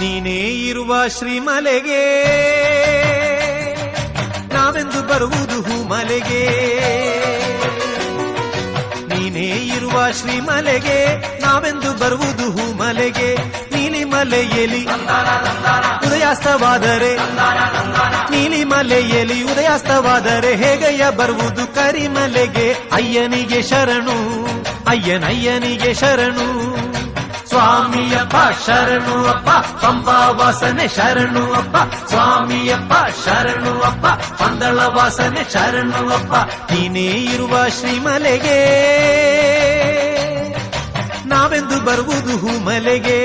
ನೀನೇ ಇರುವ ಶ್ರೀಮಲೆಗೆ ನಾವೆಂದು ಬರುವುದು ಹೂಮಲೆಗೆ. ನೀನೇ ಇರುವ ಶ್ರೀಮಲೆಗೆ ನಾವೆಂದು ಬರುವುದು ಹೂಮಲೆಗೆ. ನೀಲಿಮಲೆಯಲ್ಲಿ ಉದಯಾಸ್ತವಾದರೆ ನೀಲಿಮಲೆಯಲ್ಲಿ ಉದಯಾಸ್ತವಾದರೆ ಹೇಗಯ್ಯ ಬರುವುದು ಕರಿಮಲೆಗೆ. ಅಯ್ಯನಿಗೆ ಶರಣು ಅಯ್ಯನಯ್ಯನಿಗೆ ಶರಣು. ಸ್ವಾಮಿಯಪ್ಪ ಶರಣು ಅಪ್ಪ ಪಂಬಾ ವಾಸನೆ ಶರಣು ಅಪ್ಪ. ಸ್ವಾಮಿಯಪ್ಪ ಶರಣು ಅಪ್ಪ ಪಂದಳ ವಾಸನೆ ಶರಣು ಅಪ್ಪ. ನೀನೇ ಇರುವ ಶ್ರೀಮಲೆಗೆ ನಾವೆಂದು ಬರುವುದು ಹೂಮಲೆಗೆ.